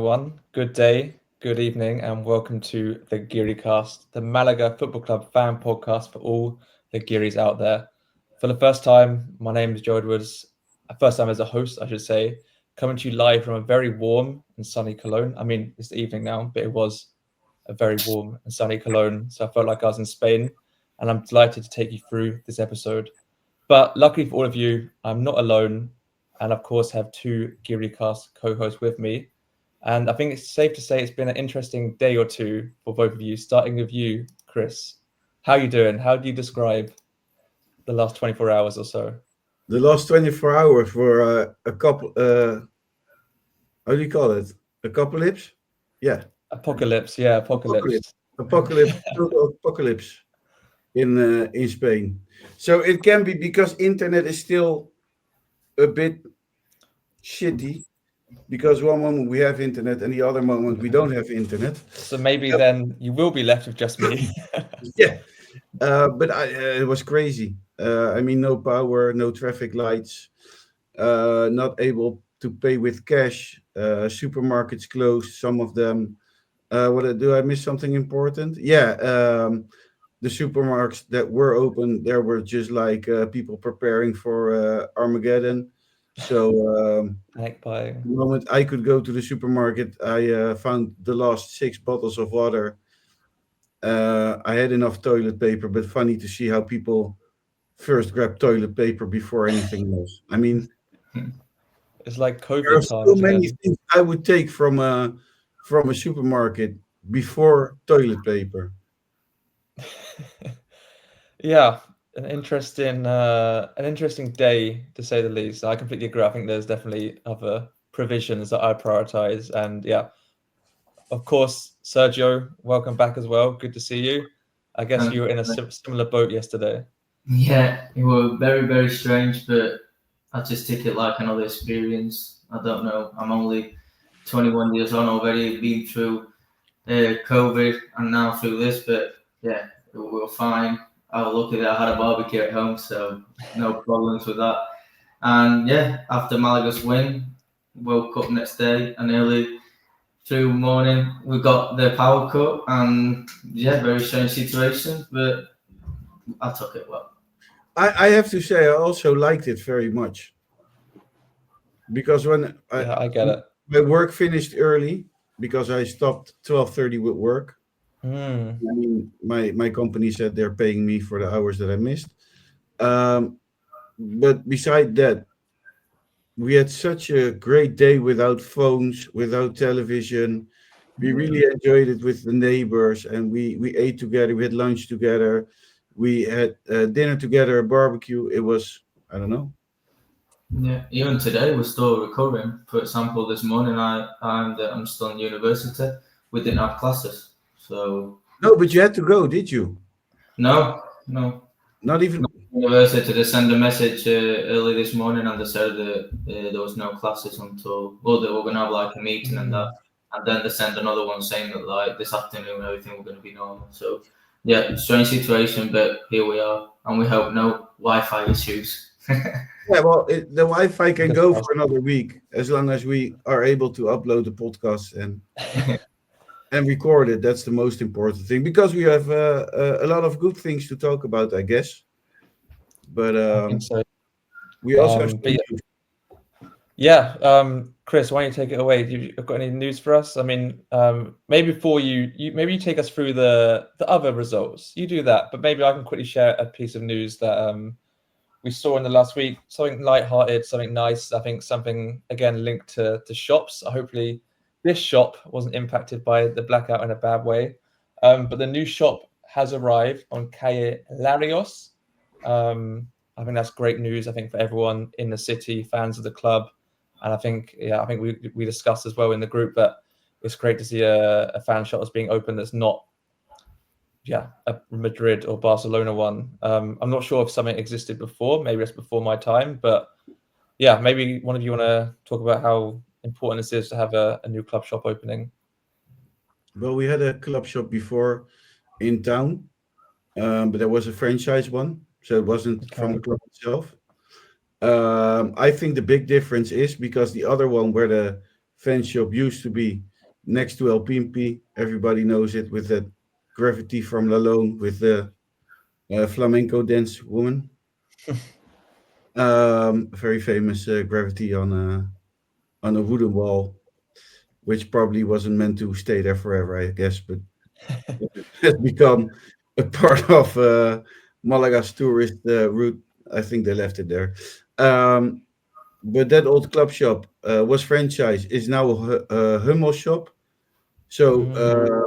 everyone. Good day, good evening, and welcome to the Geary Cast, the Malaga Football Club fan podcast for all the Gearys out there. For the first time, my name is Joe Edwards. First time as a host, I should say, coming to you live from a very warm and sunny Cologne. I mean, it's the evening now, but it was a very warm and sunny Cologne, so I felt like I was in Spain, and I'm delighted to take you through this episode. But luckily for all of you, I'm not alone, and of course have two GearyCast co-hosts with me. And I think it's safe to say it's been an interesting day or two for both of you. Starting with you, Chris. How are you doing? How do you describe the last 24 hours or so? The last 24 hours were a couple. How do you call it? Apocalypse? Yeah, Apocalypse, yeah, apocalypse, apocalypse. apocalypse, total apocalypse in Spain. So it can be because internet is still a bit shitty. Because one moment we have internet and the other moment we don't have internet. So maybe then you will be left with just me. Yeah, but it was crazy. I mean, no power, no traffic lights, not able to pay with cash. Supermarkets closed, some of them. Do I miss something important? Yeah, the supermarkets that were open, there were just like people preparing for Armageddon. So Panic buying. the moment I could go to the supermarket, I found the last 6 bottles of water. I had enough toilet paper, but funny to see how people first grab toilet paper before anything else. I mean, It's like there are COVID so times many again. things I would take from a supermarket before toilet paper. Yeah, an interesting day to say the least. I completely agree. I think there's definitely other provisions that I prioritize, and yeah, of course, Sergio, welcome back as well. Good to see you. I guess Thank you were in a you. similar boat yesterday. Yeah, it was very, very strange, but I just take it like another experience. I don't know. I'm only 21 years on already, been through COVID and now through this, but yeah, we were fine. I was lucky that I had a barbecue at home, so no problems with that. And yeah, after Malaga's win, woke up next day and early through morning, we got the power cut, and yeah, very strange situation, but I took it well. I have to say, I also liked it very much because when Yeah, I get it. my work finished early because I stopped 12:30 with work. Hmm. I mean, my company said they're paying me for the hours that I missed. Um, but beside that, we had such a great day without phones, without television. We really enjoyed it with the neighbors, and we ate together. We had lunch together. We had dinner together, a barbecue. It was, I don't know. Yeah, even today we're still recovering. For example, this morning I'm still in university. We didn't have classes, so No, but you had to go, did you? no. Not even. University they sent a message early this morning and they said that there was no classes until they were gonna have like a meeting and that, Hmm. and then they sent another one saying that like this afternoon everything was gonna be normal. So yeah, strange situation, but here we are, and we hope no Wi-Fi issues. Yeah, well, the Wi-Fi can Fingers go crossed. for another week as long as we are able to upload the podcast and record it. That's the most important thing because we have a lot of good things to talk about, I guess. But I think so. we also have But some news. yeah, Chris, why don't you take it away? You got any news for us? I mean, maybe before maybe you take us through the other results. You do that, but maybe I can quickly share a piece of news that we saw in the last week. Something light-hearted, something nice. I think something again linked to shops. Hopefully, this shop wasn't impacted by the blackout in a bad way. But the new shop has arrived on Calle Larios. I think that's great news. I think for everyone in the city, fans of the club. And I think we discussed as well in the group that it's great to see a fan shop that's being open that's not, yeah, a Madrid or Barcelona one. I'm not sure if something existed before. Maybe it's before my time, but yeah, maybe one of you want to talk about how important this is to have a new club shop opening. Well, we had a club shop before in town, but there was a franchise one, so it wasn't from Okay. the club itself. I think the big difference is because the other one where the fan shop used to be, next to El Pimpi. Everybody knows it, with that graffiti from Lalone with the flamenco dance woman. Very famous graffiti on a wooden wall, which probably wasn't meant to stay there forever, I guess, but has become a part of Malaga's tourist route. I think they left it there. Um, but that old club shop was franchised, is now a Hummel shop. So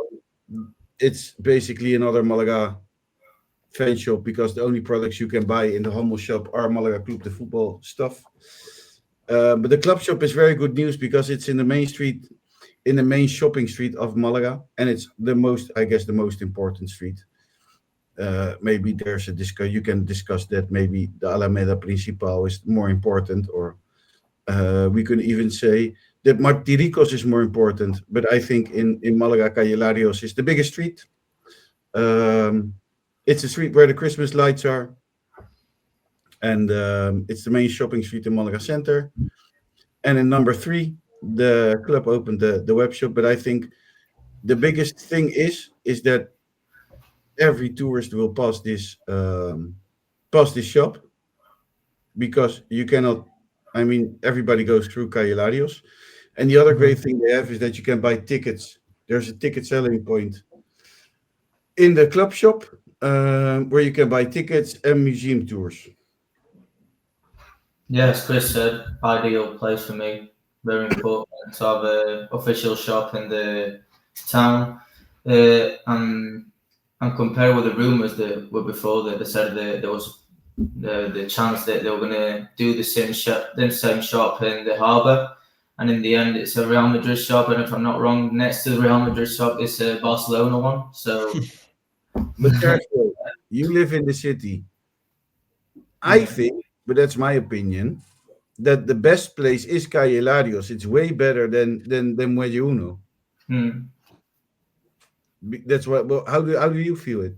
it's basically another Malaga fan shop, because the only products you can buy in the Hummel shop are Malaga Club de Football stuff. But the club shop is very good news, because it's in the main street, in the main shopping street of Malaga, and it's the most, I guess, the most important street. Maybe there's a discuss. You can discuss that. Maybe the Alameda Principal is more important, or we could even say that Martiricos is more important. But I think in Malaga, Calle Larios is the biggest street. It's a street where the Christmas lights are, and it's the main shopping street in Malaga Center. And in number 3, the club opened the web shop. But I think the biggest thing is that every tourist will pass this shop, because you cannot. I mean, everybody goes through Calle Larios, and the other great thing they have is that you can buy tickets. There's a ticket selling point in the club shop, where you can buy tickets and museum tours. Yeah, as Chris said, ideal place for me. Very important to have an official shop in the town. And compared with the rumours that were before, that they said that there was the chance that they were going to do the same shop in the harbour, and in the end, it's a Real Madrid shop. And if I'm not wrong, next to the Real Madrid shop is a Barcelona one. So, But Sergio, you live in the city. I think, but that's my opinion, that the best place is Calle Larios. It's way better than Muelle Uno. That's what. Well, how do you feel it?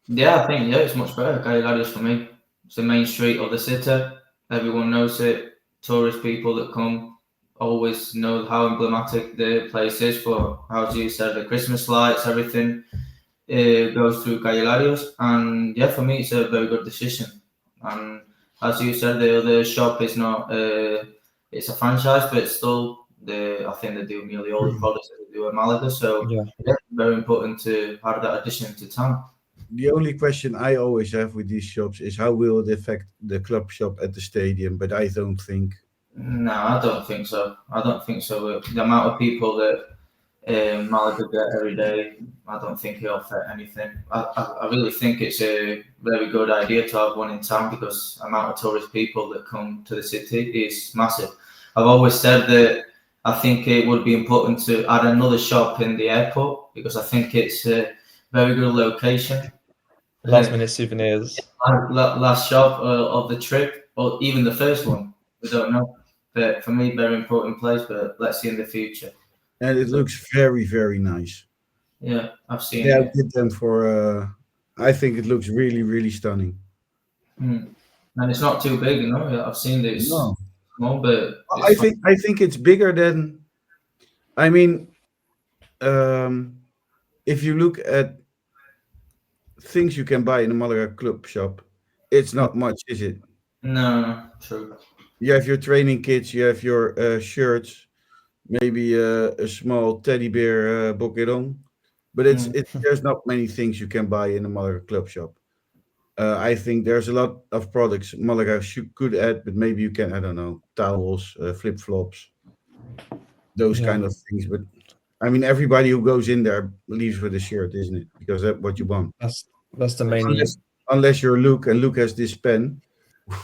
Yeah, I think it's much better. Calle for me. It's the main street of the city. Everyone knows it. Tourist people that come always know how emblematic the place is for, how you said, the Christmas lights, everything goes through Calle. And yeah, for me, it's a very good decision. And as you said, the other shop is not. It's a franchise, but it's still. I think they do nearly all the products that they do in Malaga. So yeah, very important to have that addition to town. The only question I always have with these shops is, how will it affect the club shop at the stadium? But I don't think. No, I don't think so. I don't think so. The amount of people that Malaga get every day, I don't think it'll affect anything. I really think it's a very good idea to have one in town, because the amount of tourist people that come to the city is massive. I've always said that I think it would be important to add another shop in the airport, because I think it's a very good location. Last minute souvenirs. Last shop of the trip, or even the first one. We don't know. But for me, very important place. But let's see in the future. And it looks very, very nice. Yeah, I've seen Yeah, I it. did them for. I think it looks really, really stunning. And it's not too big, you know. I've seen this No, small, but I it's think it's bigger than. I mean, if you look at things you can buy in a Malaga club shop, it's not much, is it? no, true. You have your training kits, you have your shirts, maybe a small teddy bear boquerón, but there's not many things you can buy in a Malaga club shop. I think there's a lot of products Malaga could add, but maybe you can, I don't know, towels, flip flops, those kind of things. But I mean, everybody who goes in there leaves with a shirt, isn't it? Because that's what you want. That's the main. Unless you're Luke, and Luke has this pen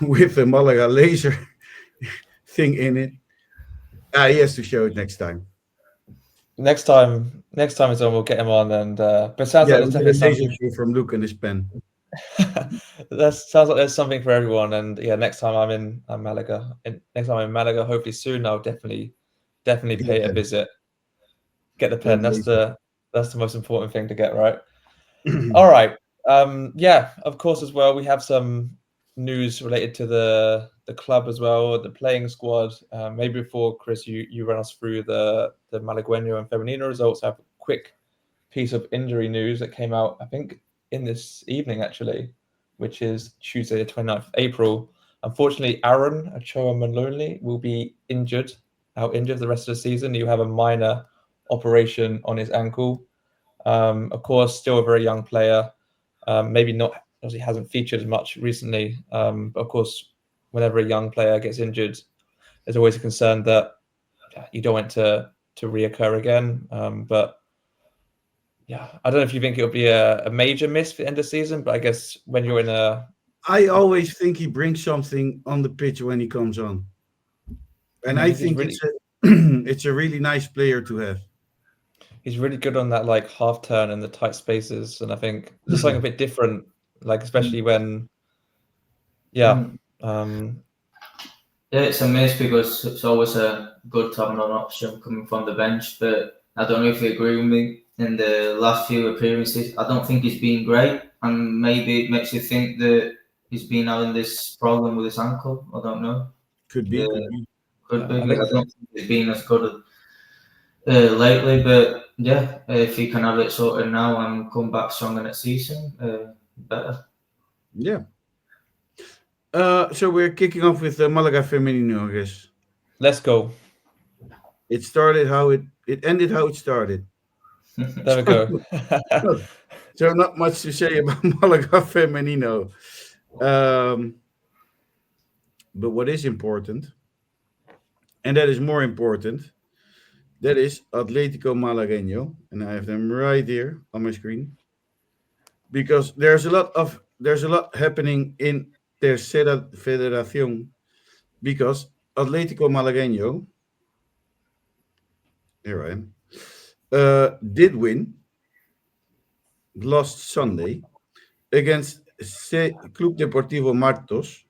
with a Malaga laser thing in it. He has to show it next time. Next time it's on, we'll get him on. And but it sounds like there's definitely something from Luke and his pen. That sounds like there's something for everyone. And yeah, next time I'm in Malaga, hopefully soon, I'll definitely pay a visit. Get the pen. That's the most important thing to get, right? All right. Yeah, of course, as well, we have some news related to the club as well, the playing squad. Maybe before Chris, you run us through the Malagueño and Femenino results. I have a quick piece of injury news that came out, I think, in this evening actually, which is Tuesday the 29th of April. Unfortunately, Aaron Ochoa Maloney will be out injured the rest of the season. He'll have a minor operation on his ankle. Of course, still a very young player. Maybe not, as he hasn't featured as much recently. But of course, whenever a young player gets injured, there's always a concern that you don't want to reoccur again. But yeah, I don't know if you think it'll be a major miss for the end of the season, but I guess when you're in I always think he brings something on the pitch when he comes on, and I think really, it's a really nice player to have. he's really good on that like half turn and the tight spaces, and I think just something a bit different, like especially when, yeah, Yeah, it's a miss because it's always a good to have an option coming from the bench. But I don't know if you agree with me. In the last few appearances, I don't think he's been great, and maybe it makes you think that he's been having this problem with his ankle. I don't know. Could be, could be. Could be. I But I think don't think he's been as good lately. But yeah, if he can have it sorted now and come back stronger next season, better. Yeah. So we're kicking off with Malaga Femenino, I guess. let's go. It started how it ended how it started. There we go. So not much to say about Malaga Femenino. But what is important, and that is more important, that is Atlético Malagueño, and I have them right here on my screen, because there's a lot happening in Tercera Federación, because Atlético Malagueño, here I am, did win last Sunday against Club Deportivo Martos.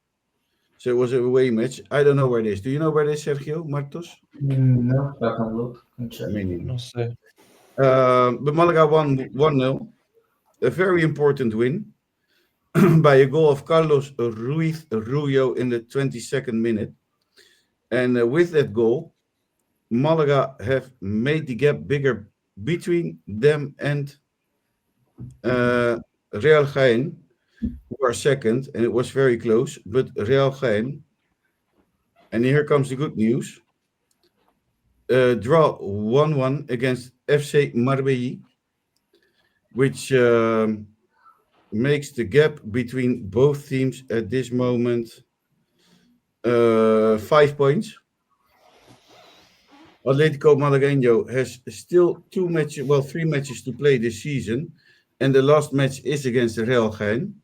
So it was a away match. I don't know where it is. Do you know where it is, Sergio? Martos? No, I can look and check. Not so. But Malaga won 1-0. A very important win by a goal of Carlos Ruiz Rubio in the 22nd minute. And with that goal, Malaga have made the gap bigger between them and Real Jaén, who are second, and it was very close. But Real Jaén, and here comes the good news, draw 1-1 against FC Marbella, which makes the gap between both teams at this moment 5 points. Atlético Malagueño has still 3 matches to play this season, and the last match is against Real Jaén.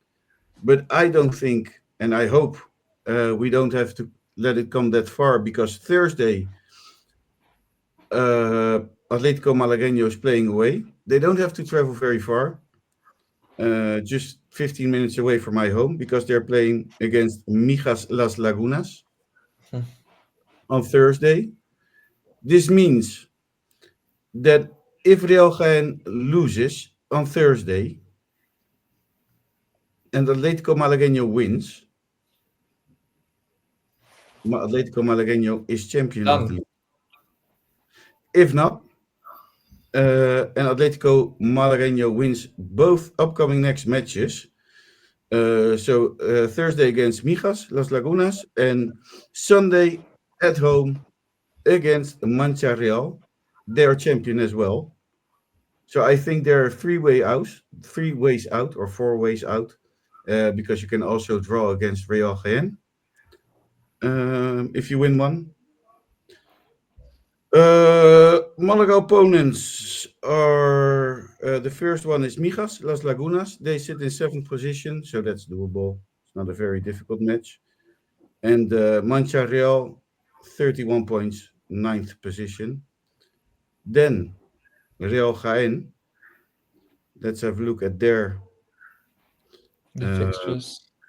But I don't think, and I hope we don't have to let it come that far, because Thursday Atlético Malagueño is playing away. They don't have to travel very far, just 15 minutes away from my home, because they're playing against Mijas Las Lagunas on Thursday. This means that if Real Jaén loses on Thursday and Atlético Malagueño wins, Atlético Malagueño is champion of the league. If not, and Atlético Malagueño wins both upcoming next matches, so Thursday against Mijas Las Lagunas and Sunday at home against Mancha Real, they are champion as well. So I think there are 3 ways out, or 4 ways out, because you can also draw against Real Jaén if you win one. Malaga opponents are the first one is Mijas Las Lagunas. They sit in 7th position, so that's doable. It's not a very difficult match. And Mancha Real, 31 points, 9th position. Then Real Jaén. Let's have a look at their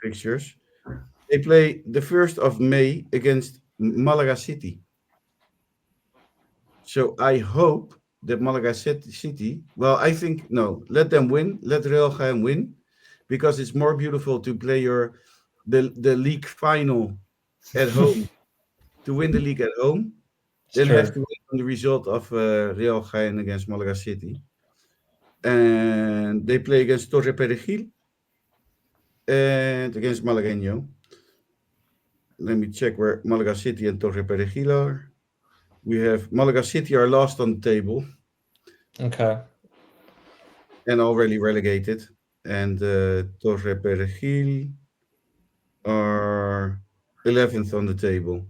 fixtures. They play the 1st of May against Malaga City. So I hope that Malaga City, well, I think, no, let them win. Let Real Jaén win, because it's more beautiful to play your the league final at home to win the league at home. It's Then have true. to wait on the result of Real Jaén against Malaga City. And they play against Torre Perejil and against Malagueño. Let me check where Malaga City and Torre Perejil are. We have Malaga City are last on the table Okay. and already relegated. And Torre Perejil are 11th on the table.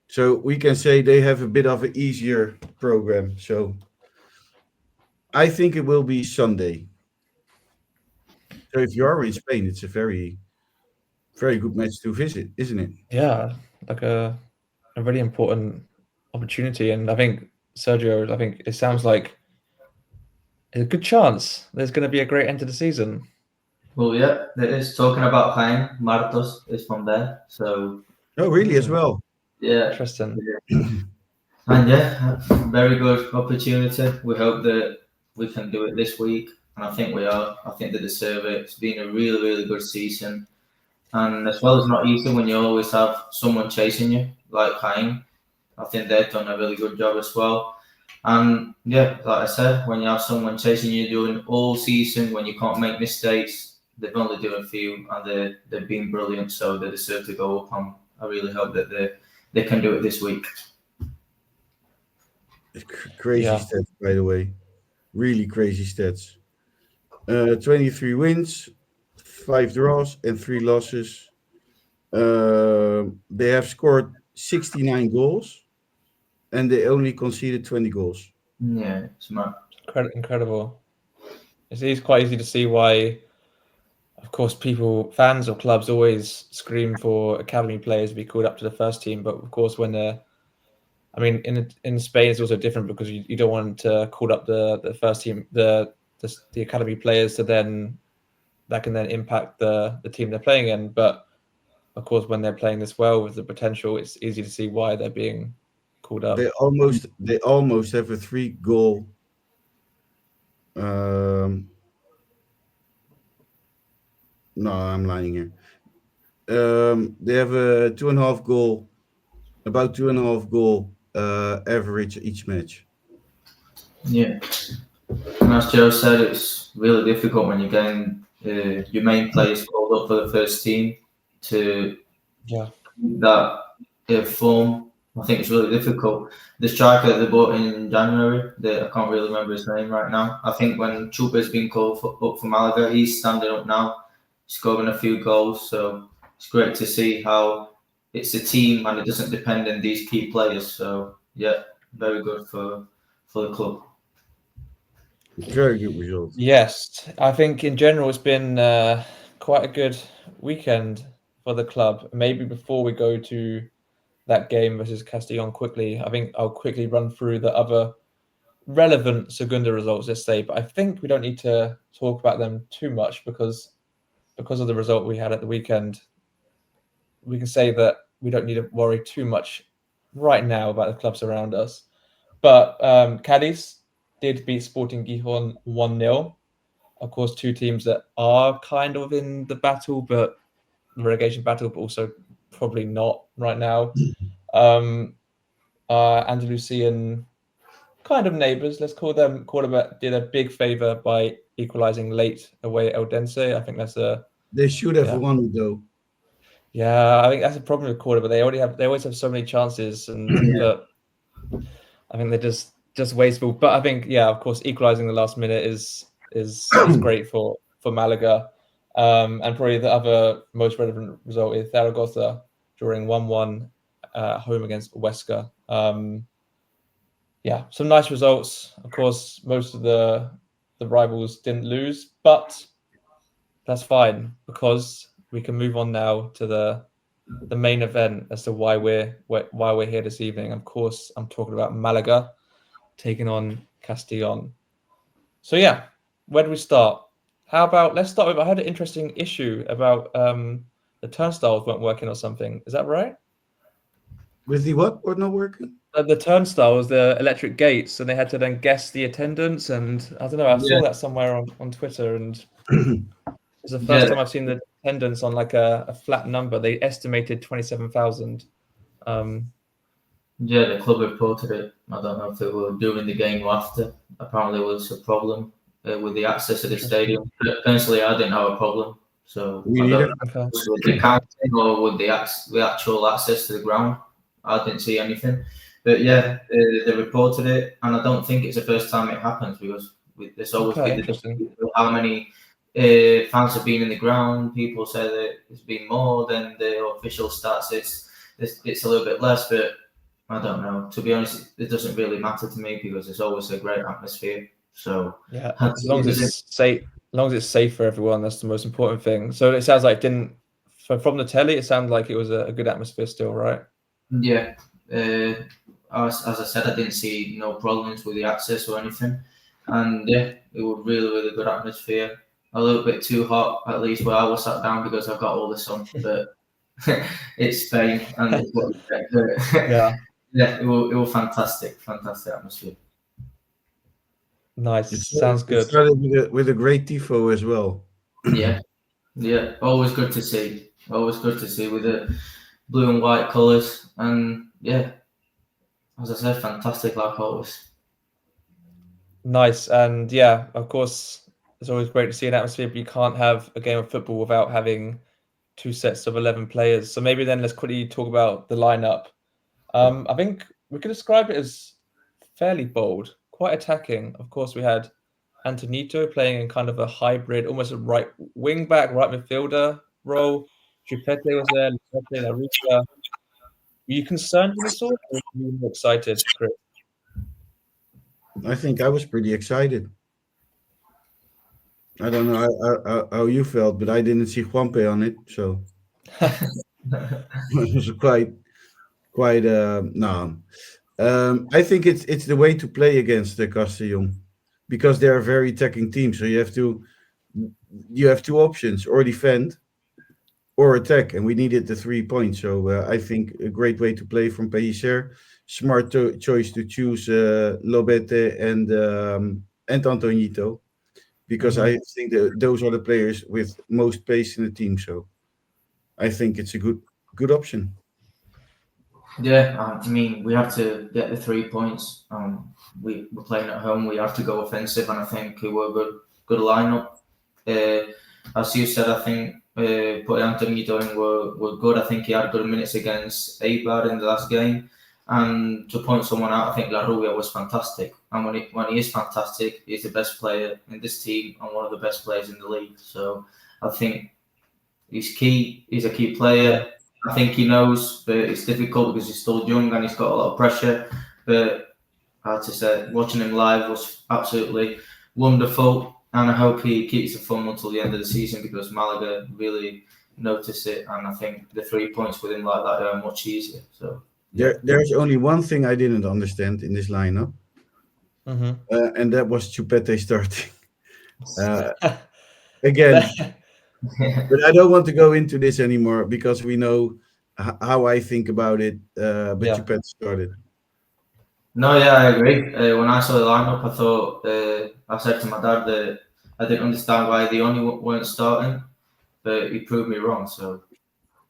So we can say they have a bit of an easier program. So I think it will be Sunday. So if you are in Spain, it's a very, very good match to visit, isn't it? Yeah, like a really important opportunity, and I think Sergio, I think it sounds like a good chance there's going to be a great end to the season. Well, yeah, there is talking about Jaén. Martos is from there, so Oh, really, as well? yeah, Interesting. and yeah, very good opportunity. We hope that we can do it this week, and I think we are. I think they deserve it. It's been a really, really good season, and as well as not easy when you always have someone chasing you like Jaén. I think they've done a really good job as well. And yeah, like I said, when you have someone chasing you doing all season, when you can't make mistakes, they've only done a few and they've been brilliant, so they deserve to go up. And I really hope that they can do it this week. Crazy Yeah. stats, by the way. Really crazy stats. 23 wins, 5 draws, and 3 losses. They have scored 69 goals, and they only conceded 20 goals. Yeah, it's mad. Incredible. It's quite easy to see why, of course, fans of clubs always scream for academy players to be called up to the first team. But of course, when I mean, in Spain, it's also different because you don't want to call up the first team, the academy players, so then that can then impact the team they're playing in. But of course, when they're playing this well with the potential, it's easy to see why they're being called up. They almost have a 3-goal. No, I'm lying here. They have a 2.5 goal, about 2.5 goal average each match. Yeah, and as Joe said, it's really difficult when you're getting your main players called up for the first team to Yeah. that form. I think it's really difficult. The striker that they bought in January, I can't really remember his name right now. I think when Chupete's been called up for Malaga, he's standing up now, scoring a few goals. So it's great to see how it's a team and it doesn't depend on these key players. So yeah, very good for the club. Very good result. Yes, I think in general it's been quite a good weekend for the club. Maybe before we go to that game versus Castellon quickly, I think I'll quickly run through the other relevant Segunda results, let's say. But I think we don't need to talk about them too much because of the result we had at the weekend. We can say that we don't need to worry too much right now about the clubs around us. But Cadiz did beat Sporting Gijón 1-0. Of course, two teams that are kind of in the battle, but relegation battle, but also probably not right now. Andalusian kind of neighbours, let's call them. Cordoba did a big favour by equalising late away at Eldense. I think that's They should have won though. Yeah, I think that's a problem with Cordoba. They always have so many chances, and but I think they're just wasteful. But I think, yeah, of course, equalising the last minute is great for Malaga. And probably the other most relevant result is Zaragoza drawing 1-1 home against Huesca. Yeah, some nice results. Of course, most of the rivals didn't lose, but that's fine because we can move on now to the main event as to why we're here this evening. Of course, I'm talking about Malaga taking on Castellon. So yeah, where do we start? How about let's start with, I had an interesting issue about the turnstiles weren't working or something. Is that right? With the what? What not working? The turnstiles, the electric gates, and they had to then guess the attendance. And I don't know, I saw that somewhere on Twitter, and It's the first Yeah, time I've seen the attendance on like a flat number. They estimated 27,000. yeah, the club reported it. I don't know if it were during the game or after. Apparently, there was a problem with the access to the Interesting. stadium. But personally, I didn't have a problem, so Me I neither. don't know Okay. if it was with the counting or with the actual access to the ground. I didn't see anything. But yeah, they reported it, and I don't think it's the first time it happens because there's always Okay. been Interesting. how many fans have been in the ground. People say that it's been more than the official stats. It's a little bit less, but I don't know. To be honest, it doesn't really matter to me because it's always a great atmosphere. So Yeah. that's As long as it's safe, as long as it's safe for everyone, that's the most important thing. So it sounds like it didn't. From the telly, it sounded like it was a good atmosphere still, right? yeah. As I said, I didn't see no problems with the access or anything, and yeah, it was really good atmosphere. A little bit too hot, at least where I was sat down because I got all the sun, but it's Spain and it's what you expect. But Yeah. yeah, it was fantastic atmosphere. Nice. Sounds It good. started with a great tifo as well. Yeah, yeah, always good to see. Always good to see with the blue and white colours, and yeah, as I said, fantastic like always. Nice. And yeah, of course, it's always great to see an atmosphere, but you can't have a game of football without having two sets of 11 players. So maybe then let's quickly talk about the lineup. I think we could describe it as fairly bold, quite attacking. Of course, we had Antonito playing in kind of a hybrid, almost a right wing back, right midfielder role. Chupete was there, Larrubia. Were you concerned when you saw it, or were you more excited, Chris? I think I was pretty excited. I don't know how you felt, but I didn't see Juanpe on it, so it was quite no. I think it's the way to play against the Castellon because they're a very attacking team. So you have two options: or defend or attack, and we needed the 3 points. So I think a great way to play from Pellicer. Smart choice to choose Lobete and Antonito because Mhm. I think that those are the players with most pace in the team. So I think it's a good option. Yeah, I mean, we have to get the 3 points. We're playing at home. We have to go offensive, and I think it were a good lineup. As you said, I think putting Antonito in were good. I think he had good minutes against Eibar in the last game. And to point someone out, I think Larrubia was fantastic. And when he is fantastic, he's the best player in this team and one of the best players in the league. So I think he's key. He's a key Yeah. player. I think he knows, but it's difficult because he's still young and he's got a lot of pressure. But as I said, watching him live was absolutely wonderful, and I hope he keeps the fun until the end of the season because Malaga really notice it, and I think the 3 points with him like that are much easier. So yeah, There's only one thing I didn't understand in this lineup, Mhm. and that was Chupete starting again. But I don't want to go into this anymore because we know how I think about it. But Yeah. Chupete started. no, yeah, I agree. When I saw the lineup, I thought I said to my dad that I didn't understand why the only weren't starting, but he proved me wrong. So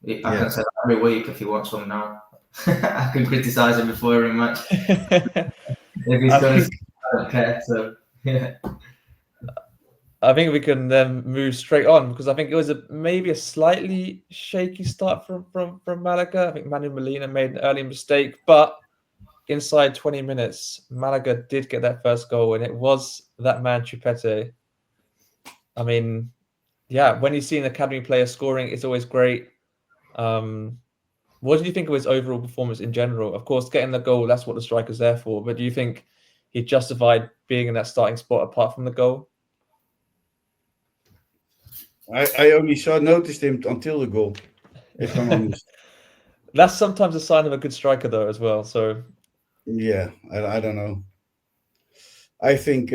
I Yeah, can say that every week if he wants one now. I can criticise him before every match if he's I going to. think I don't care. So yeah. I think we can then move straight on because I think it was maybe a slightly shaky start from Malaga. I think Manu Molina made an early mistake, but inside 20 minutes, Malaga did get that first goal, and it was that man Chupete. I mean, yeah, when you see an academy player scoring, it's always great. Um, what did you think of his overall performance in general? Of course, getting the goal, that's what the striker's there for. But do you think he justified being in that starting spot apart from the goal? I only noticed him until the goal, if I'm honest. That's sometimes a sign of a good striker, though, as well. So, Yeah, I don't know. I think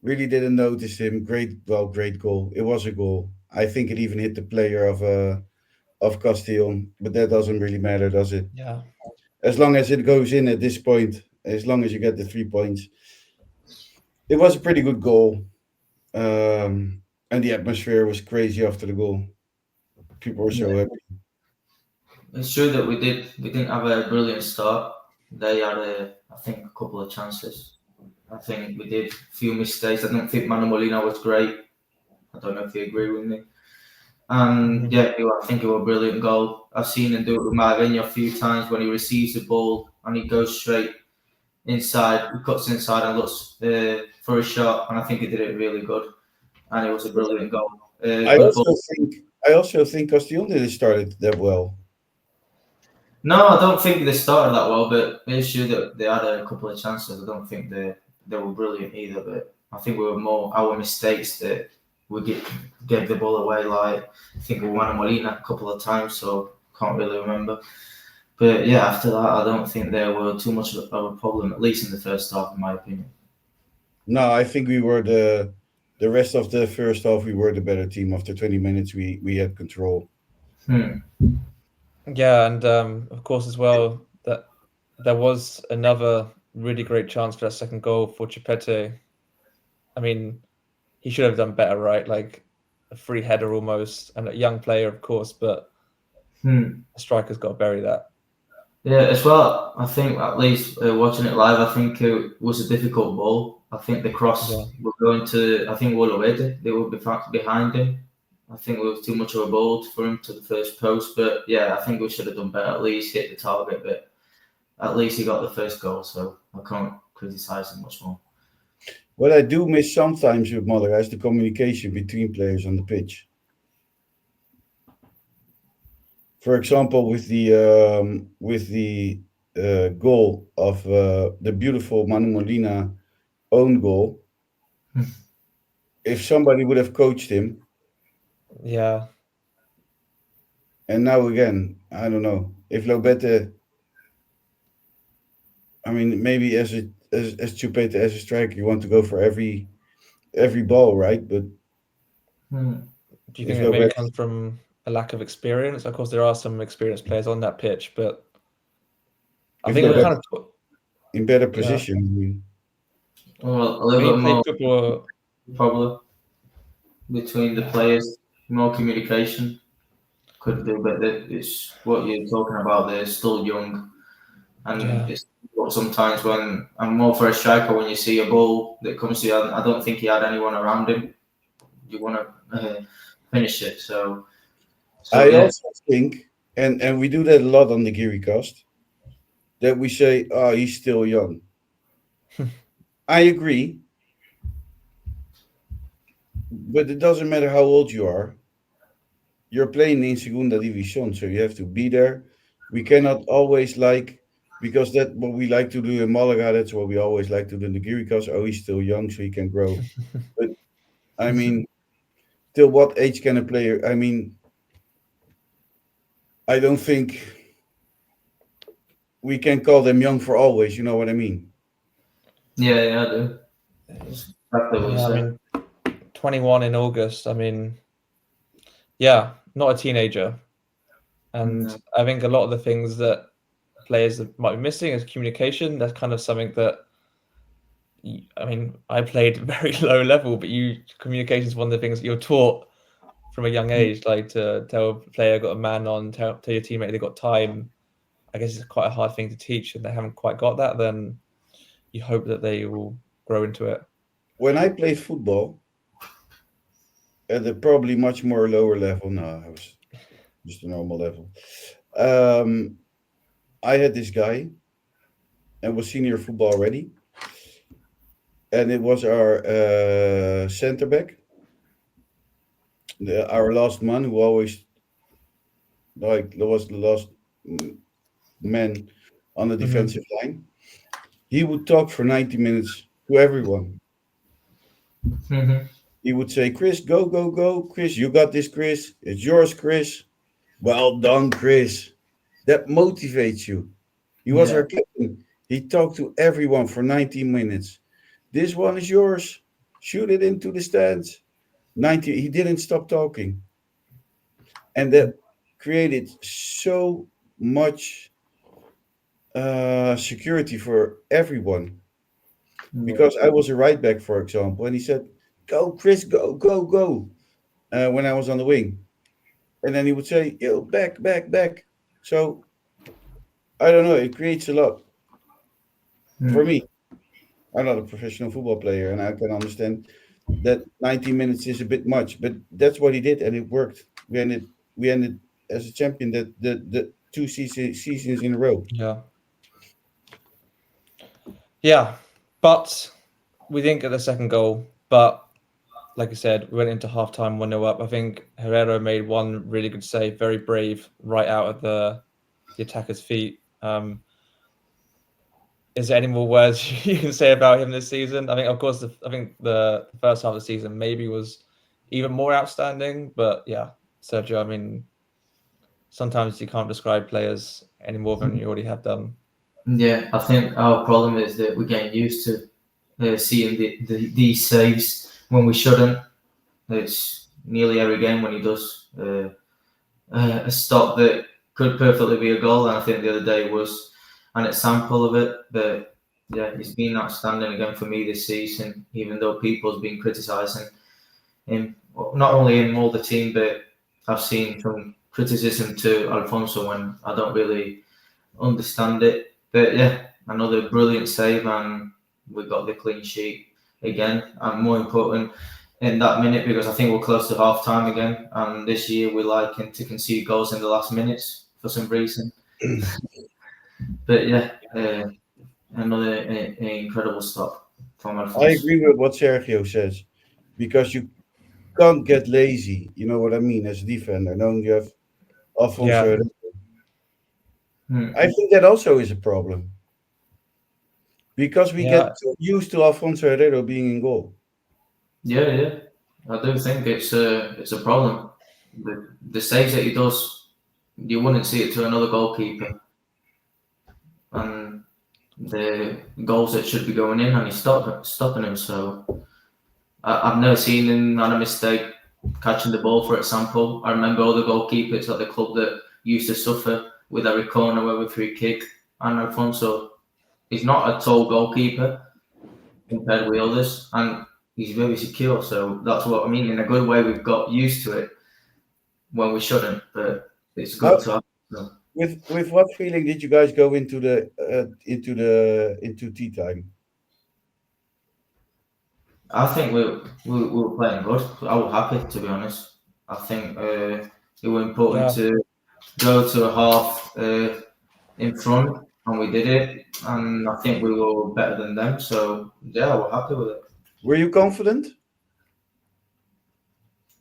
really didn't notice him. Great goal. It was a goal. I think it even hit the player of Castellon, but that doesn't really matter, does it? yeah. As long as it goes in at this point, as long as you get the 3 points, it was a pretty good goal. And the atmosphere was crazy after the goal. People were so happy. It's true that we didn't have a brilliant start. They had I think a couple of chances. I think we did a few mistakes. I don't think Manu Molina was great. I don't know if you agree with me. And Mhm. yeah, I think it was a brilliant goal. I've seen him do it with Marvin a few times when he receives the ball and he goes straight inside, he cuts inside and looks for a shot, and I think he did it really good. And it was a brilliant goal. I Good also ball. think I also think Castellon didn't start it that well. No, I don't think they started that well, but it's true that they had a couple of chances. I don't think they were brilliant either, but I think we were more our mistakes that gave the ball away. Like I think we won Molina a couple of times, so can't really remember. But yeah, after that, I don't think there were too much of a problem, at least in the first half, in my opinion. No, I think we were the rest of the first half. We were the better team. After 20 minutes, we had control. Hmm. Yeah, and of course as well that there was another really great chance for that second goal for Chupete. I mean, he should have done better, right? Like a free header almost, and a young player, of course, but Hmm. a striker's got to bury that. Yeah, as well, I think at least watching it live, I think it was a difficult ball. I think the Yeah. cross were going to, I think Wolowede, they were behind him. I think it was too much of a ball for him to the first post. But yeah, I think we should have done better, at least hit the target. But at least he got the first goal, so I can't criticise him much more. What I do miss sometimes with Malaga is the communication between players on the pitch. For example, with the goal of the beautiful Manu Molina own goal, if somebody would have coached him, Yeah. and now again, I don't know if Lobete. I mean, maybe as Chupete as a striker, you want to go for every ball, right? But Do you if think it maybe Lobete comes from a lack of experience? Of course, there are some experienced players on that pitch, but I if think it Yeah, Lobete kind of, in better yeah. position, I mean, well, a When you little bit play more football, probably between the yeah, players, more communication could do, but it's what you're talking about. They're still young. And yeah, it's sometimes when I'm more for a striker when you see a ball that comes to you. I don't think he had anyone around him. You want to finish it. So I yeah, also think, and we do that a lot on the Geary cast, that we say, "Oh, he's still young." I agree, but it doesn't matter how old you are. You're playing in Segunda División, so you have to be there. We cannot always because that what we like to do in Malaga. That's what we always like to do in the Geary cast. Oh, he's still young, so he can grow. But I mean, till what age can a player? I mean, I don't think we can call them young for always. You know what I mean? yeah, I do. It's exactly what you yeah. I said. mean, 21 in August. I mean, yeah, not a teenager, and No. I think a lot of the things that players might be missing is communication. That's kind of something that I mean, I played very low level, but communication is one of the things that you're taught from a young age, like to tell a player got a man on, tell your teammate they got time. I guess it's quite a hard thing to teach, and they haven't quite got that. Then you hope that they will grow into it. When I played football at a probably much more lower level, no, I was just a normal level. Um, I had this guy and was senior football already, and it was our center back, our last man who always was the last man on the Hmm. defensive line. He would talk for 90 minutes to everyone. Mhm. He would say, "Chris, go, go, go. Chris, you got this, Chris. It's yours, Chris. Well done, Chris." That motivates you. He was our Yeah. captain. He talked to everyone for 90 minutes. This one is yours. Shoot it into the stands. 90. He didn't stop talking. And that created so much security for everyone. Yeah. Because I was a right back, for example, and he said, "Go, Chris, go, go, go," when I was on the wing. And then he would say, "Yo, back, back, back." So I don't know. It creates a lot for Mm. me. I'm not a professional football player, and I can understand that 90 minutes is a bit much, but that's what he did, and it worked. We ended as a champion the two seasons in a row. Yeah. Yeah. But we didn't get the second goal. But like I said, we went into halftime 1-0 up. I think Herrera made one really good save, very brave, right out of the attacker's feet. Is there any more words you can say about him this season? I think, of course, I think the first half of the season maybe was even more outstanding. But yeah, Sergio, I mean, sometimes you can't describe players any more than you already have done. Yeah, I think our problem is that we're getting used to seeing these saves when we shouldn't. It's nearly every game when he does a stop that could perfectly be a goal, and I think the other day was an example of it. But yeah, he's been outstanding again for me this season, even though people's been criticising him, well, not only him, all the team, but I've seen some criticism to Alfonso when I don't really understand it. But yeah, another brilliant save, and we got the clean sheet again. And more important in that minute, because I think we're close to half time again. And this year we like to concede goals in the last minutes for some reason. But yeah, another incredible stop from I Alfonso. agree with what Sergio says because you can't get lazy. You know what I mean? As a defender, don't you have Alfonso? Yeah, Herrera? Hmm. I think that also is a problem because we yeah, get so used to Alfonso Herrero being in goal. Yeah, yeah. I do think it's a problem. The saves that he does, you wouldn't see it to another goalkeeper, and the goals that should be going in, and he's stopping him. So I've never seen him on a mistake catching the ball. For example, I remember all the goalkeepers at the club that used to suffer with every corner, every free kick, and Alfonso. He's not a tall goalkeeper compared with others, and he's very secure. So that's what I mean. In a good way, we've got used to it when we shouldn't, but it's How, good to have. So with what feeling did you guys go into tea time? I think we were playing good. I was happy, to be honest. I think it was important yeah. to go to a half in front, and we did it. And I think we were better than them. So yeah, we're happy with it. Were you confident?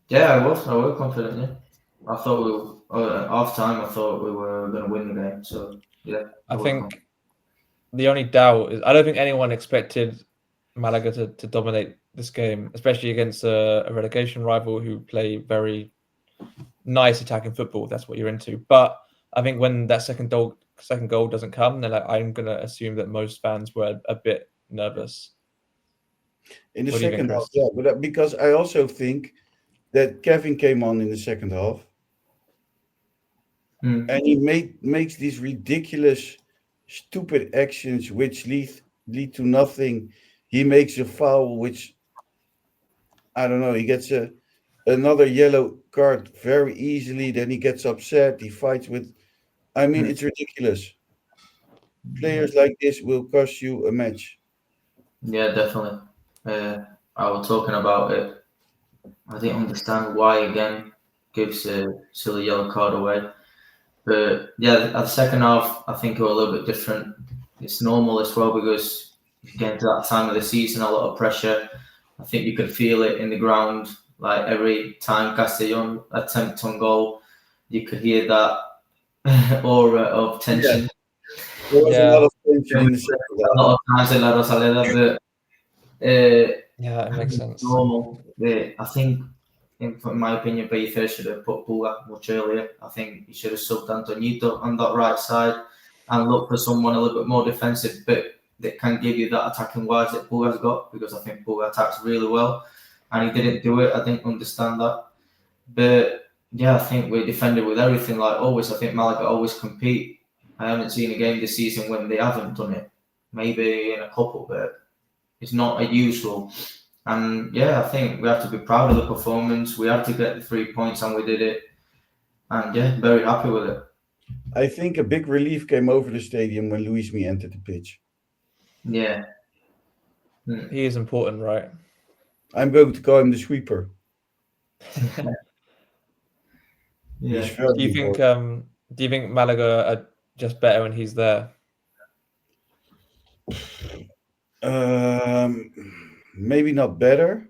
Yeah, I was confident. Yeah, I thought we were, at half time. I thought we were going to win the game. So yeah, I I was confident. think the only doubt is I don't think anyone expected Malaga to dominate this game, especially against a relegation rival who play very nice attacking football. That's what you're into. But I think when that second goal doesn't come, then I'm gonna assume that most fans were a bit nervous. In the What do you think, second half, Chris? yeah, but because I also think that Kevin came on in the second half Mm. and he makes these ridiculous, stupid actions which lead to nothing. He makes a foul, which I don't know. He gets another yellow card very easily. Then he gets upset. He fights with. I mean, Mm. it's ridiculous. Yeah. Players like this will cost you a match. Yeah, definitely. I was talking about it. I didn't understand why again gives a silly yellow card away. But yeah, at the second half, I think it was a little bit different. It's normal as well because if you get into that time of the season, a lot of pressure. I think you could feel it in the ground. Like every time Castellon attempt on goal, you could hear that aura of Yeah, tension. there was a lot Yeah, of tension And in the second a half. lot of times in La Rosaleda, but yeah, it makes sense. normal. I think, in my opinion, Benfica should have put Pula much earlier. I think he should have subbed Antonito on that right side and look for someone a little bit more defensive, but that can give you that attacking wise that Pula's got, because I think Pula attacks really well, and he didn't do it. I didn't understand that, but yeah, I think we defended with everything like always. I think Malaga always compete. I haven't seen a game this season when they haven't done it. Maybe in a couple, but it's not a usual. And yeah, I think we have to be proud of the performance. We had to get the 3 points, and we did it. And yeah, very happy with it. I think a big relief came over the stadium when Luis Me entered the pitch. Yeah. He is important, right? I'm going to call him the sweeper. Yeah. He's very Do you think important. do you think Malaga are just better when he's there? Maybe not better.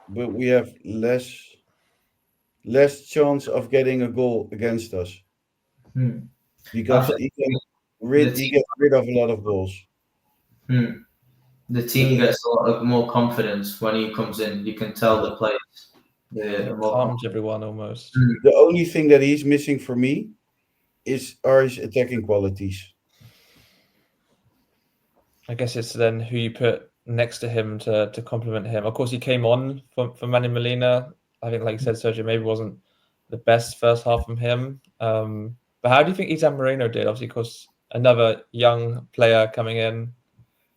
But we have less chance of getting a goal against us Hmm. because I think the he team, gets rid of a lot of goals. the team gets a lot of more confidence when he comes in. You can tell the players. He Yeah, more calms everyone almost. The only thing that he's missing for me are his attacking qualities. I guess it's then who you put next to him to complement him. Of course, he came on for Manny Molina. I think, like you said, Sergio, maybe wasn't the best first half from him. But how do you think Izan Moreno did? Obviously, because another young player coming in,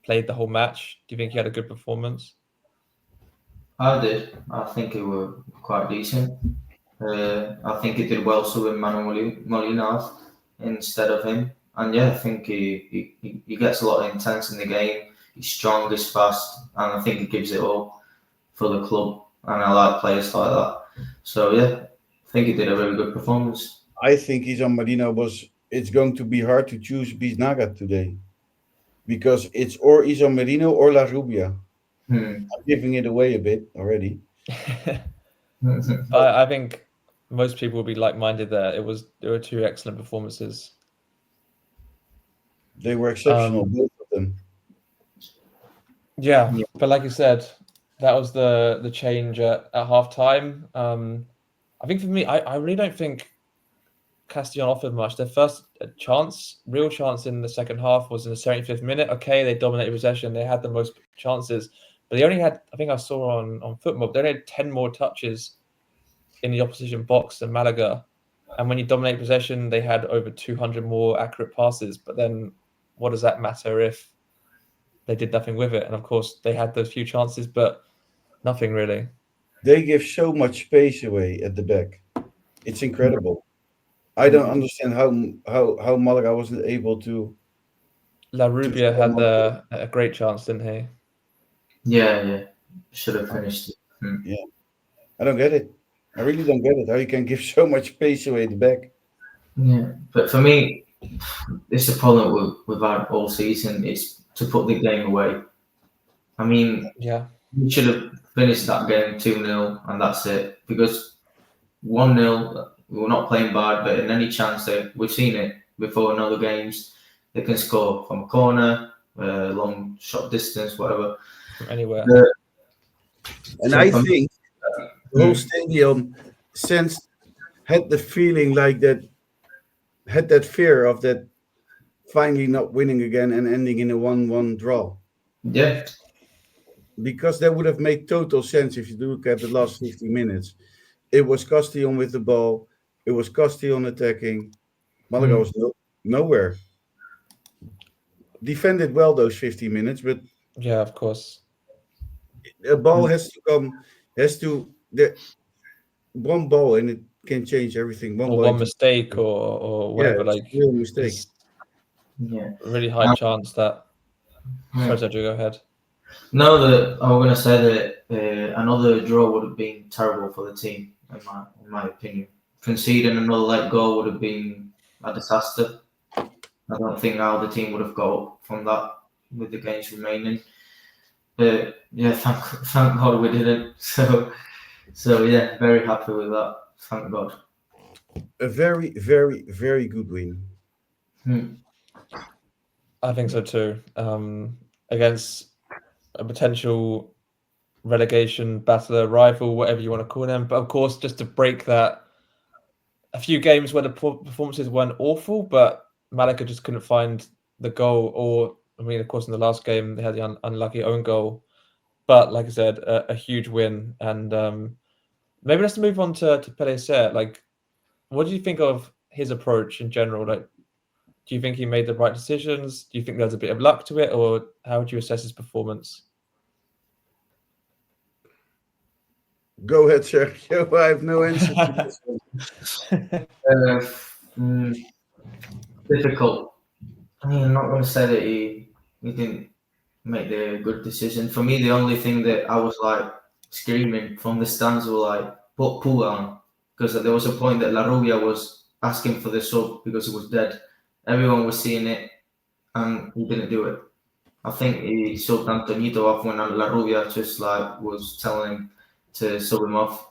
played the whole match. Do you think he had a good performance? I did. I think he were quite decent. I think he did well subbing Molina off instead of him. And yeah, I think he gets a lot of intense in the game. He's strong, he's fast, and I think he gives it all for the club. And I like players like that. So yeah, I think he did a really good performance. I think Isan Marino it's going to be hard to choose Biznaga today because it's or Isan Marino or Larrubia. Hmm. I'm giving it away a bit already. But I think most people will be like-minded there. There were two excellent performances. They were exceptional, both of them. Yeah, Yeah. but like you said, that was the change at half time. I think for me, I really don't think Castellon offered much. Their first real chance in the second half was in the 75th minute. Okay, they dominated possession, they had the most chances, but they only had, I think I saw on Football, they only had 10 more touches in the opposition box than Malaga. And when you dominate possession, they had over 200 more accurate passes. But then what does that matter if they did nothing with it? And of course, they had those few chances, but nothing really. They give so much space away at the back. It's incredible. I don't understand how Malaga wasn't able to Larrubia fill them had up. a great chance, didn't he? Yeah. Should have finished it. Yeah, I don't get it. I really don't get it. How you can give so much space away at the back. Yeah, but for me, it's a problem we've had all season. It's to put the game away. I mean, Yeah. we should have finished that game 2-0 and that's it. Because 1-0, we're not playing bad, but in any chance we've seen it before in other games, they can score from a corner, long shot distance, whatever. From anywhere. And So I for me, think the whole stadium had the feeling like that, had that fear of that finally not winning again and ending in a 1-1 draw. yeah, Because that would have made total sense if you look at the last 50 minutes. It was Castellon with the ball. It was Castellon attacking. Malaga was nowhere. Defended well those 50 minutes, but Yeah, of course. a ball one ball and it can change everything. One Or ball. one mistake or Yeah, whatever, it's like a real mistake. it's yeah. a really high chance that. Sorry, Sergio, go ahead. No, I'm going to say that another draw would have been terrible for the team, in my opinion. Conceding another late goal would have been a disaster. I don't think how the team would have got up from that with the games remaining. But yeah, thank God we didn't. So yeah, very happy with that. Thank God. A very, very, very good win. I think so too. Against a potential relegation battler, rival, whatever you want to call them. But of course, just to break that, a few games where the performances weren't awful, but Malaga just couldn't find the goal. Or, I mean, of course, in the last game, they had the unlucky own goal. But like I said, a huge win. And maybe let's move on to Pellicer. Like, what do you think of his approach in general? Like, do Do you think he made the right decisions? Do you think there's a bit of luck to it, or how would you assess his performance? Go ahead, Sergio. I have no answer to this one. Difficult. I mean, I'm not going to say that he didn't make the good decision. For me, the only thing that I was like screaming from the stands were like, put Pooh on. Because there was a point that Larrubia was asking for the sub because he was dead. Everyone was seeing it and he didn't do it. I think he subbed Antonito off when Larrubia just like was telling him to sub him off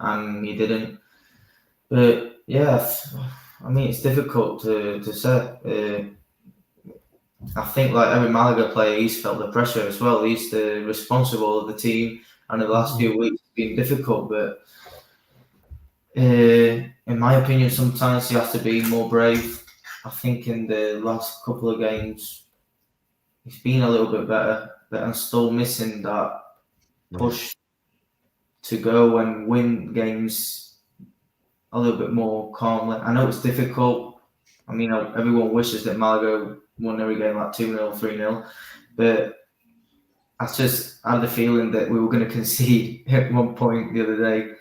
and he didn't. But yeah, I mean, it's difficult to say. I think like every Malaga player, he's felt the pressure as well. He's the responsible of the team, and the last few weeks it's been difficult. But in my opinion, sometimes you have to be more brave. I think in the last couple of games, he's been a little bit better, but I'm still missing that push to go and win games a little bit more calmly. I know it's difficult. I mean, everyone wishes that Malaga won every game like 2-0, 3-0. But I just had the feeling that we were going to concede at one point the other day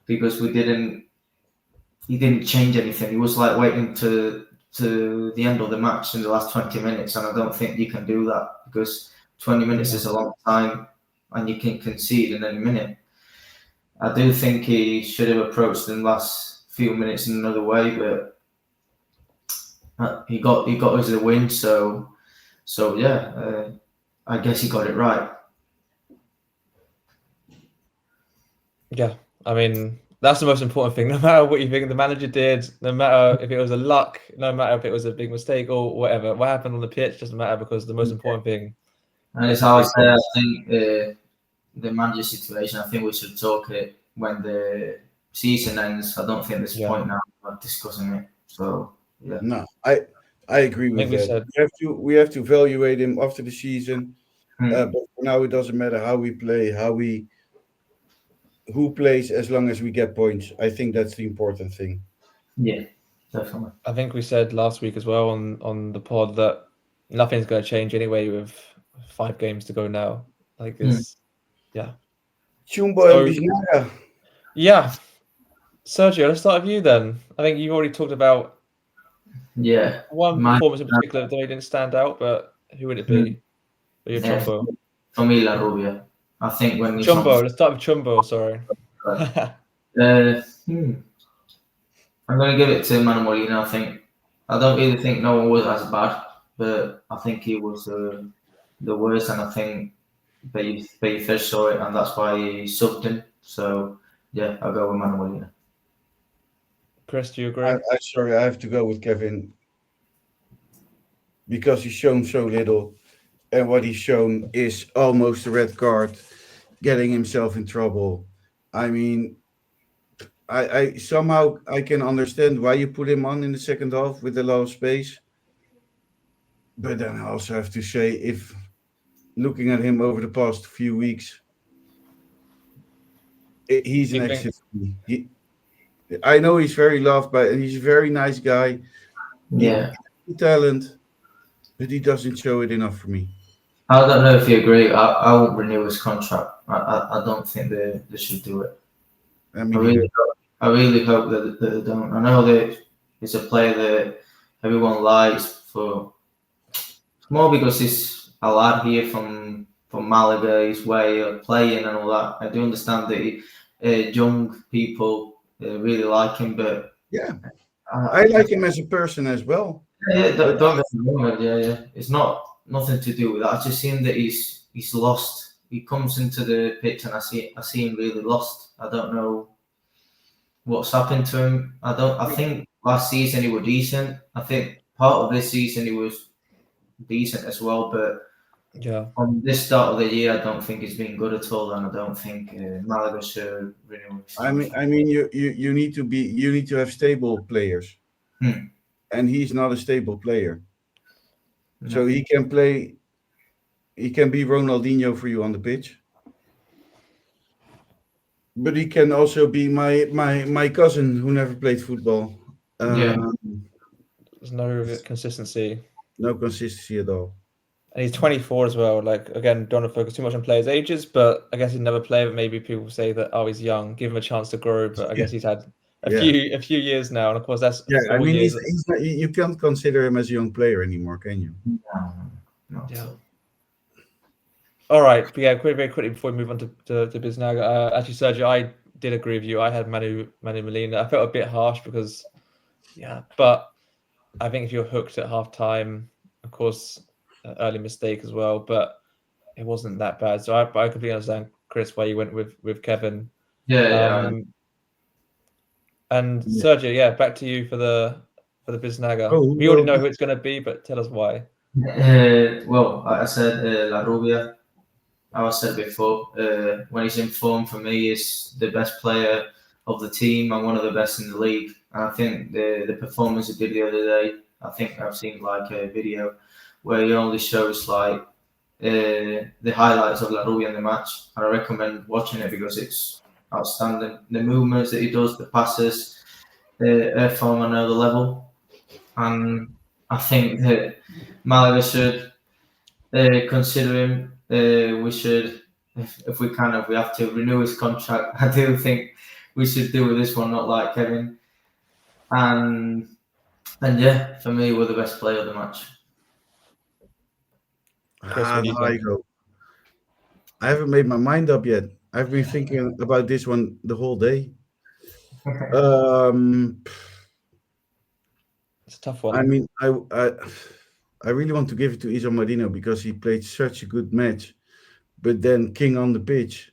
because he didn't change anything. He was like waiting to the end of the match in the last 20 minutes. And I don't think you can do that because 20 minutes is a long time and you can concede in any minute. I do think he should have approached in the last few minutes in another way, but he got us the win, so yeah, I guess he got it right. Yeah, I mean that's the most important thing. No matter what you think the manager did, no matter if it was a luck, no matter if it was a big mistake or whatever, what happened on the pitch doesn't matter because the most important thing. And it's how I say, I think the manager situation. I think we should talk it when the season ends. I don't think there's a point now of discussing it. So yeah. No, I agree with that. We have to evaluate him after the season. But for now, it doesn't matter how we play, who plays, as long as we get points. I think that's the important thing. Yeah, definitely. I think we said last week as well on the pod that nothing's going to change anyway with 5 games to go now. Like it's yeah. Chumbo and Biznaga. Yeah. Sergio, let's start with you then. I think you've already talked about one performance in particular that didn't stand out, but who would it be? For your Chumbo? For me, Larrubia. I think when Chumbo, let's start with Chumbo, sorry. I'm going to give it to Manu Molina, I think. I don't really think no one was as bad, but I think he was the worst, and I think Babyfish saw it, and that's why he subbed him. So, yeah, I'll go with Manu Molina. Chris, do you agree? I'm sorry, I have to go with Kevin because he's shown so little, and what he's shown is almost a red card, getting himself in trouble. I mean, I somehow I can understand why you put him on in the second half with a lot of space, but then I also have to say, if looking at him over the past few weeks, he's an exit. I know he's very loved, but he's a very nice guy. Yeah, talent, but he doesn't show it enough for me. I don't know if you agree. I won't renew his contract. I don't think they should do it. I really hope that they don't. I know that he's a player that everyone likes for more because he's a lad here from Malaga, his way of playing and all that. I do understand that young people really like him, but yeah, I like him as a person as well. Yeah, don't get me wrong. Yeah. It's nothing to do with that. I just seen that he's lost. He comes into the pitch and I see him really lost. I don't know what's happened to him. I think last season he was decent. I think part of this season he was decent as well, but on this start of the year, I don't think he's been good at all, and I don't think Malaga should renew. I mean, you need to have stable players, and he's not a stable player. No. So he can play. He can be Ronaldinho for you on the pitch, but he can also be my cousin who never played football. There's no consistency. No consistency at all. And he's 24 as well. Like, again, don't want to focus too much on players' ages, but I guess he's never played. But maybe people say that, oh, he's young, give him a chance to grow. But I guess he's had a few years now, and of course that's Yeah, I 4 mean, years. he's not, you can't consider him as a young player anymore, can you? No. Yeah. All right, but yeah, very quickly before we move on to Biznaga. Actually, Sergio, I did agree with you. I had Manu Molina. I felt a bit harsh because, but I think if you're hooked at half time, of course, early mistake as well, but it wasn't that bad. So I completely understand, Chris, why you went with Kevin. Yeah. And Sergio, back to you for the Biznaga. Oh, We already know who it's going to be, but tell us why. Well, I said Larrubia. I said before, when he's in form, for me, is the best player of the team and one of the best in the league. And I think the performance he did the other day, I think I've seen like a video where he only shows like the highlights of Larrubia in the match. And I recommend watching it because it's outstanding. The movements that he does, the passes, are from another level. And I think that Malaga should consider him. We should, if we can, if we have to renew his contract. I do think we should do with this one, not like Kevin. And yeah, for me, we're the best player of the match. Chris, what do you Now I think? go. I haven't made my mind up yet. I've been thinking about this one the whole day. It's a tough one. I mean, I really want to give it to Iso Marino because he played such a good match. But then king on the pitch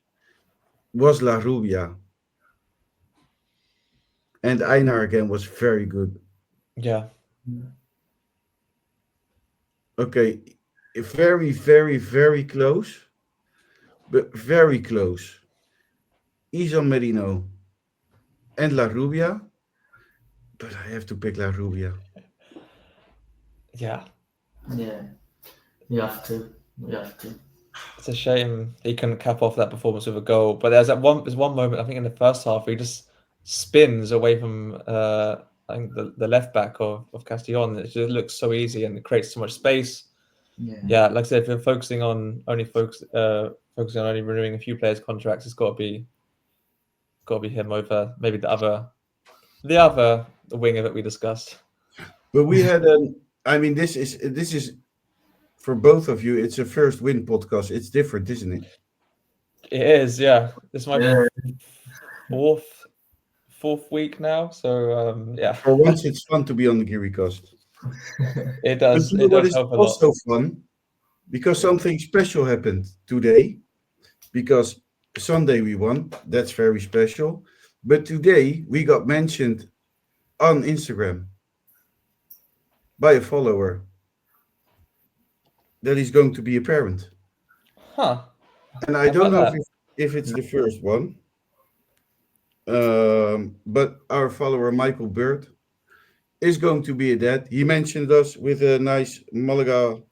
was Larrubia. And Einar again was very good. Yeah. Okay, very, very, very close. But very close. Iso Marino and Larrubia. But I have to pick Larrubia. Yeah. Yeah, you have to. It's a shame he couldn't cap off that performance with a goal. But there's one moment, I think, in the first half where he just spins away from I think the left back of Castellon. It just looks so easy and it creates so much space. Yeah, like I said, if you're focusing on only renewing a few players' contracts, it's got to be him over maybe the other winger that we discussed. But we had this is for both of you. It's a first win podcast. It's different, isn't it? It is, yeah. This is my fourth week now, so yeah. For once, it's fun to be on the GearyCast. It does. But you know what is help a also lot. fun? Because something special happened today. Because Sunday we won. That's very special. But today we got mentioned on Instagram by a follower that is going to be a parent. Huh. And I don't know if it's the first one. But our follower Michael Bird is going to be a dad. He mentioned us with a nice Malaga,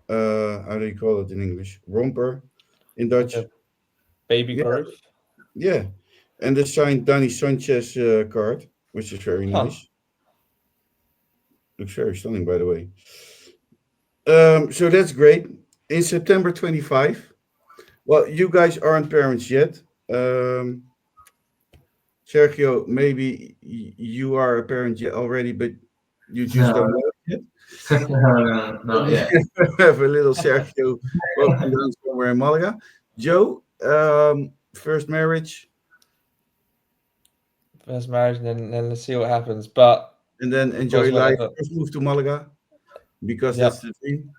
how do you call it in English? Romper in Dutch. Like baby growth. Yeah. And the signed Dani Sanchez card, which is very nice. Looks very stunning, by the way. So that's great. In September 25. Well, you guys aren't parents yet. Sergio, maybe you are a parent already, but you just don't know it yet. No, not yet. Have a little Sergio walking down somewhere in Malaga. Joe, first marriage. First marriage, and then let's see what happens. But and then enjoy life. First move to Malaga because that's the dream.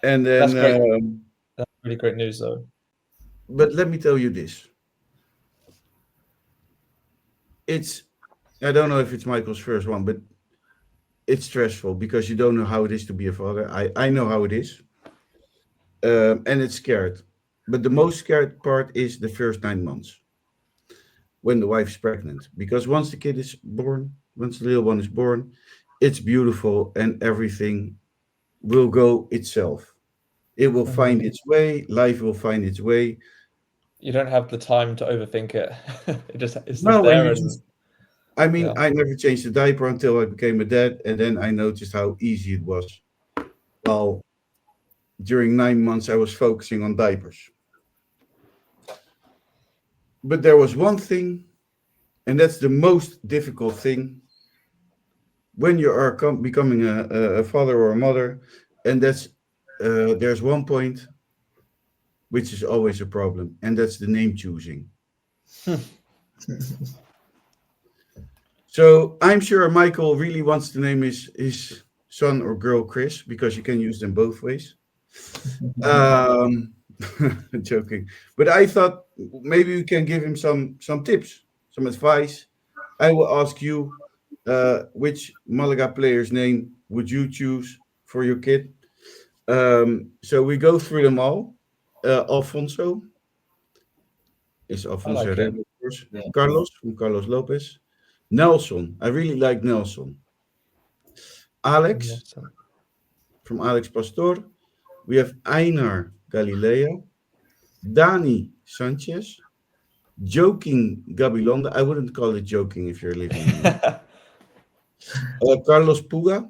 And then that's great. That's really great news, though. But let me tell you this. I don't know if it's Michael's first one, but it's stressful because you don't know how it is to be a father. I know how it is. And it's scared. But the most scared part is the first 9 months when the wife's pregnant. Because once the kid is born, once the little one is born, it's beautiful and everything will go itself. It will find its way. Life will find its way. You don't have the time to overthink it. It's just there. I mean, Yeah. I never changed the diaper until I became a dad, and then I noticed how easy it was. Well, during 9 months, I was focusing on diapers. But there was one thing, and that's the most difficult thing when you are becoming a father or a mother, and that's there's one point which is always a problem, and that's the name choosing. So I'm sure Michael really wants to name his son or girl Chris because you can use them both ways. Um, joking, but I thought maybe we can give him some tips, some advice. I will ask you, which Malaga player's name would you choose for your kid? So we go through them all. Alfonso is I Alfonso like Herrera, it. of course. Yeah. Carlos from Carlos Lopez. Nelson, I really like Nelson. Alex Awesome. from Alex Pastor. We have Einar Galileo. Dani Sanchez. Joking Gabilonda. I wouldn't call it joking if you're living in. Carlos Puga.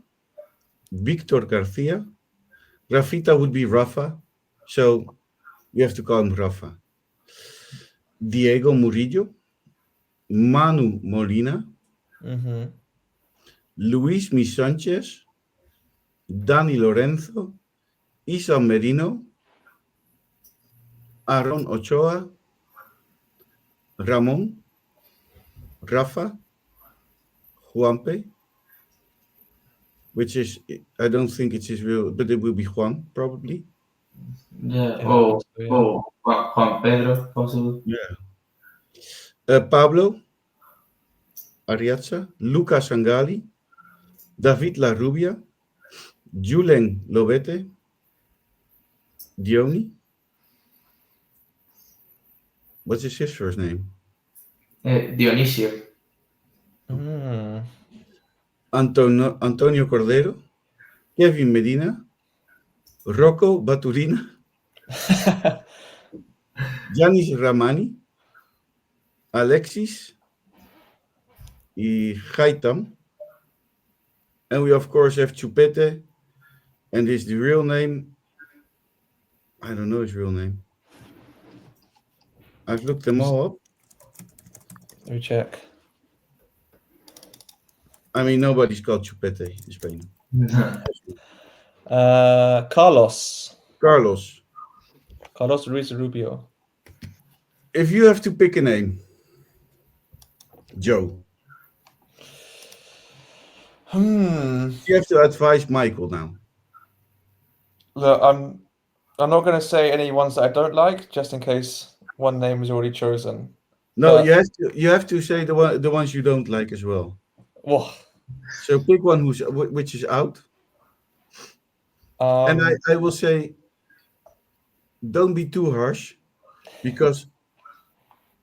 Victor Garcia. Rafita would be Rafa. So we have to call him Rafa. Diego Murillo. Manu Molina. Mm-hmm. Luis Mi Sanchez. Dani Lorenzo. Isa Merino. Aaron Ochoa. Ramon. Rafa. Juanpe. Which is, I don't think it's his real, but it will be Juan, probably. Yeah. Yeah, I think so, yeah. Juan Pedro, possibly. Yeah. Pablo Ariazza. Lucas Sangali. David Larrubia. Julen Lobete. Dioni. What's his first name? Dionisio. Mm. Antonio Cordero. Kevin Medina. Rocco Baturina. Yanis Ramani. Alexis. Y Haitam. And we, of course, have Chupete. And the real name, I don't know his real name. I've looked them all up. Let me check. I mean, nobody's called Chupete in Spain. Carlos. Carlos, Carlos Ruiz Rubio. if you have to pick a name, Joe, you have to advise Michael now. Look, I'm not going to say any ones that I don't like, just in case one name is already chosen. No, But- you have to say the ones you don't like as well. Well, So pick one which is out. And I will say, don't be too harsh, because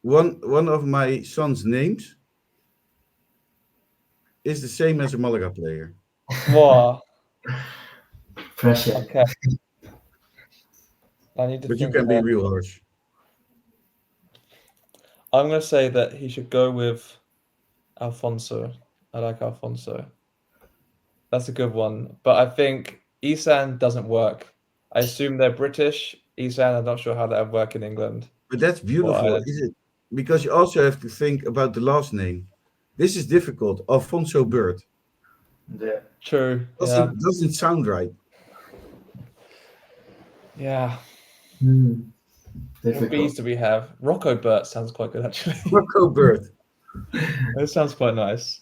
one of my son's names is the same as a Malaga player. wow. Pressure. Okay. I need to But you think can be about. real harsh. I'm going to say that he should go with Alfonso. I like Alfonso. That's a good one. But I think Isan doesn't work. I assume they're British. Isan, I'm not sure how that would work in England. But that's beautiful, Well, is it? Because you also have to think about the last name. This is difficult. Alfonso Bird. Yeah. True. Yeah. Doesn't sound right. Yeah. Hmm. What Difficult. bees do we have? Rocco Burt sounds quite good, actually. Rocco Bird. That sounds quite nice.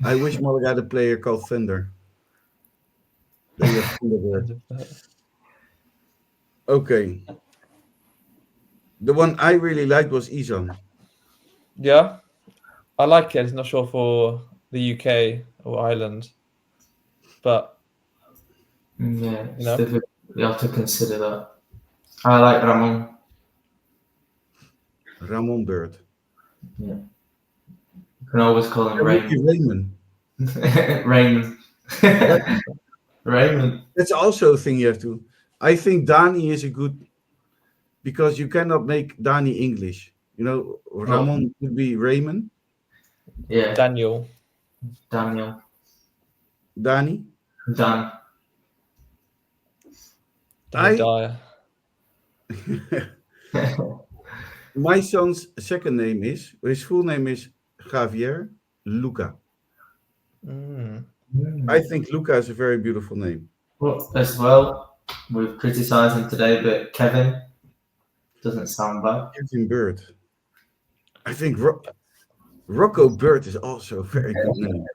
I wish Malaga had a player called Thunder. Then you have Thunderbird. Okay. The one I really liked was Isan. Yeah, I like it. I'm not sure for the UK or Ireland, but Yeah, it's you know, difficult. You have to consider that. I like Ramon. Ramon Bird. Yeah. You can always call him Raymond. Raymond. Raymond. That's also a thing you have to. I think Dani is a good, because you cannot make Dani English. You know, Ramon could be Raymond. Yeah, Daniel. Daniel. Dani. Dan. Daniel Dyer. My son's second name is, his full name is Javier Luca. Mm. I think Luca is a very beautiful name. Well, as well, we've criticised him today, but Kevin doesn't sound bad. Kevin Bird. I think Rocco Bird is also a very good name.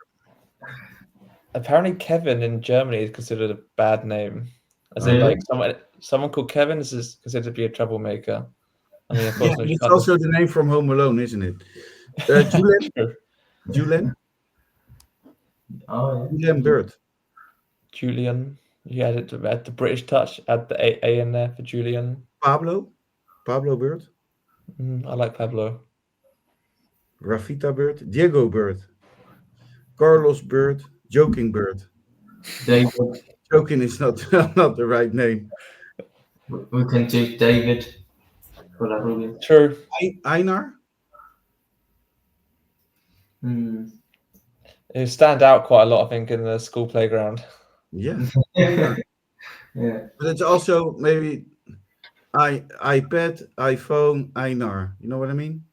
Apparently, Kevin in Germany is considered a bad name. As in, Really? like someone called Kevin is considered to be a troublemaker. I mean, of course, Yeah, it's also the name from Home Alone, isn't it? Julian? Julian? Oh, yeah. Julian Bird. Julian. You add the British touch. Add the A in there for Julian. Pablo? Pablo Bird? I like Pablo. Rafita Bird? Diego Bird? Carlos Bird? Joking Bird? David. Joking is not not the right name. We can choose David for Larrubia. True. Einar? It stand out quite a lot, I think, in the school playground. Yeah. Yeah. But it's also maybe iPad, iPhone, Einar. You know what I mean?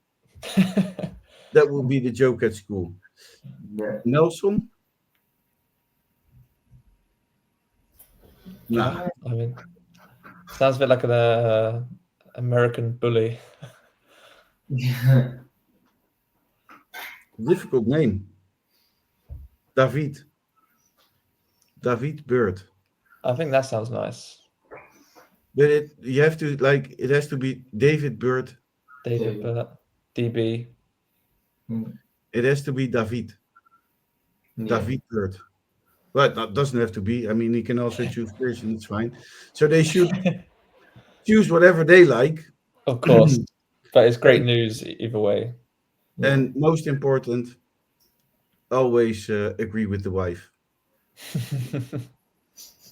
That would be the joke at school. Yeah. Nelson? Nah. I mean, sounds a bit like an American bully. Difficult name. David. David Bird. I think that sounds nice. But it has to be David Bird. David Burt, DB. It has to be David. Yeah. David Bird. But that doesn't have to be. I mean, he can also choose Christian. It's fine. So they should choose whatever they like. Of course. But it's great news either way. And most important, always agree with the wife.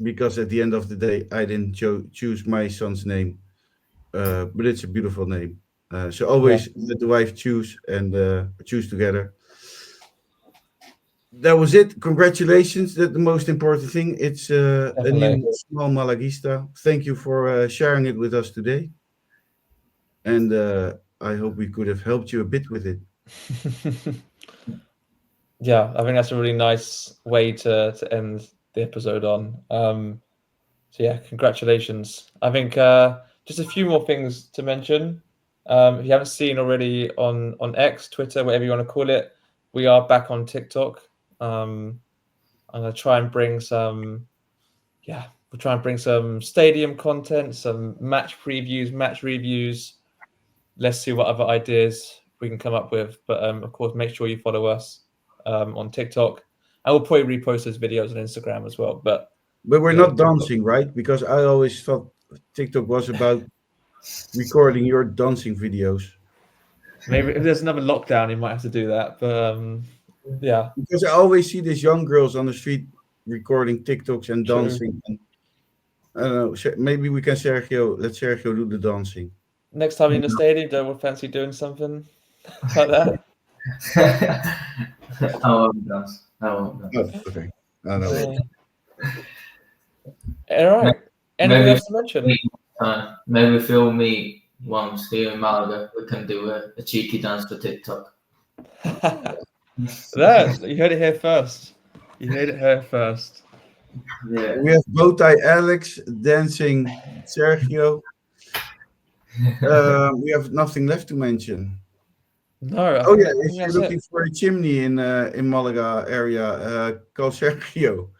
Because at the end of the day, I didn't choose my son's name. But it's a beautiful name. So always let the wife choose and choose together. That was it. Congratulations. That's the most important thing. It's a new small Malagista. Thank you for sharing it with us today. And I hope we could have helped you a bit with it. Yeah, I think that's a really nice way to end the episode on. So yeah, congratulations. I think just a few more things to mention. If you haven't seen already on X, Twitter, whatever you want to call it, we are back on TikTok. I'm gonna try and bring some, we'll try and bring some stadium content, some match previews, match reviews. Let's see what other ideas we can come up with. But of course, make sure you follow us on TikTok. I will probably repost those videos on Instagram as well. But we're not dancing, right? Because I always thought TikTok was about recording your dancing videos. Maybe if there's another lockdown, you might have to do that. But yeah, because I always see these young girls on the street recording TikToks and True. dancing. And, I don't know. Maybe we can let Sergio do the dancing. Next time you're in the stadium, don't we fancy doing something like that? I won't dance. Oh, okay. I know. All right. Anything else to mention? Maybe if you'll meet once here in Malaga, we can do a cheeky dance for TikTok. That you heard it here first. You heard it here first. Yeah. We have Bowtie Alex dancing Sergio. We have nothing left to mention. No. If you're looking for a chimney in Malaga area, call Sergio.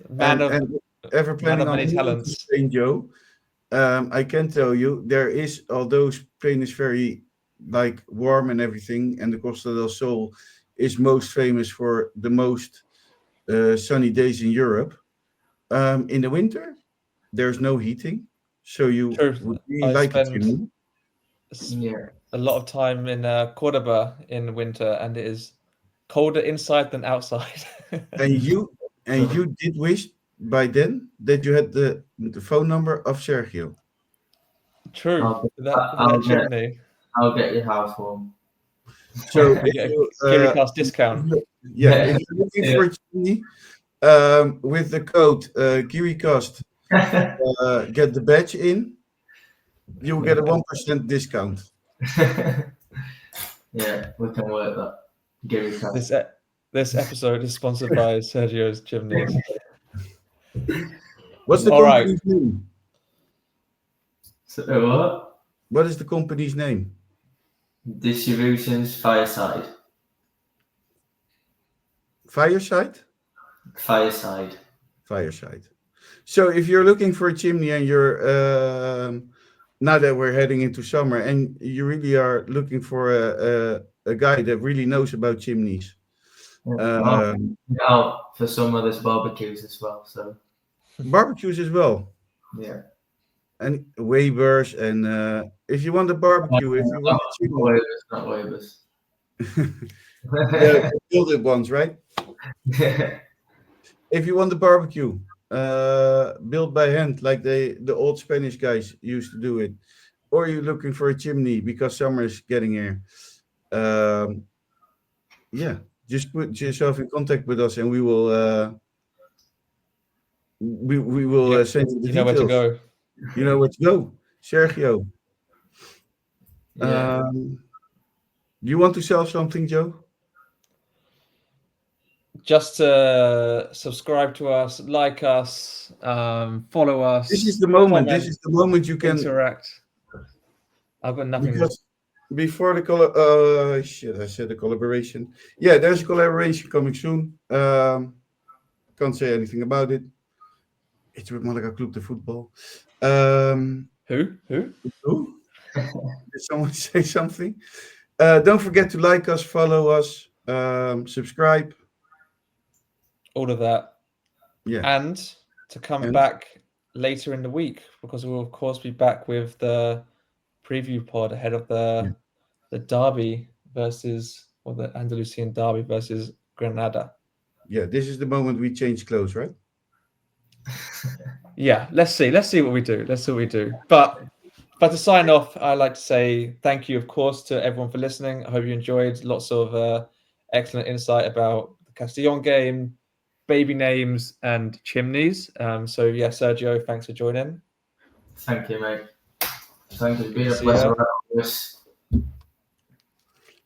Man of many talents. Spain, Joe. I can tell you there is, although Spain is very warm and everything, and the Costa del Sol is most famous for the most sunny days in Europe. In the winter, there's no heating, so you would really like it. A lot of time in Cordoba in winter, and it is colder inside than outside. and you did wish by then that you had the phone number of Sergio. True. I'll get your house warm. So You get a KiriCast discount. if you're looking for a chimney, with the code KiriCast, get the badge in, you'll get a 1% discount. Yeah, we can work that. KiriCast. This episode is sponsored by Sergio's Chimneys. What's the All right. company's name? So, what? What is the company's name? Distributions Fireside. Fireside? Fireside. Fireside. So if you're looking for a chimney and you're now that we're heading into summer and you really are looking for a guy that really knows about chimneys. Out for some of this barbecues as well. So barbecues as well. Yeah. And waivers and if you want a barbecue, if you want a chimney. Not waivers. The built ones, right? If you want the barbecue, built by hand, like the old Spanish guys used to do it, or you're looking for a chimney because summer is getting here, just put yourself in contact with us and we will send you the details. You know where to go. You know where to go, Sergio. Yeah. You want to sell something, Joe? Just subscribe to us, like us, follow us. This is the moment. Comment, this is the moment you can interact. I've got nothing. Because before the I said the collaboration. Yeah, there's a collaboration coming soon. Can't say anything about it. It's with Malaga Club de Football. Who? Did someone say something? Don't forget to like us, follow us, subscribe. All of that. Yeah. And to come back later in the week, because we'll of course be back with the preview pod ahead of the derby versus, or the Andalusian derby versus Granada. Yeah, this is the moment we change clothes, right? Yeah, let's see what we do. But to sign off, I'd like to say thank you, of course, to everyone for listening. I hope you enjoyed lots of excellent insight about the Castellon game, baby names, and chimneys. So yeah, Sergio, thanks for joining. Thank you, mate. Thank you. It's been a pleasure.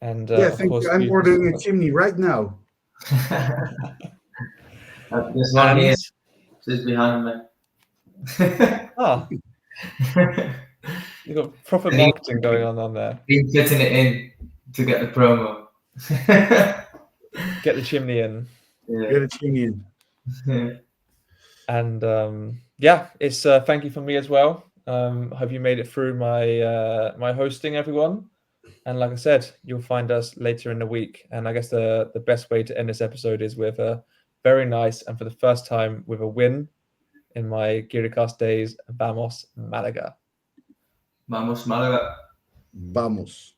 And thank you. I'm ordering a chimney right now. This one here is behind me. You've got proper marketing going on there. Been fitting it in to get the promo. Get the chimney in. Yeah. Get a chimney in. And it's thank you from me as well. Hope you made it through my my hosting, everyone. And like I said, you'll find us later in the week. And I guess the best way to end this episode is with a very nice, and for the first time, with a win in my KiriCast days. Vamos Malaga. Vamos Malaga. Vamos.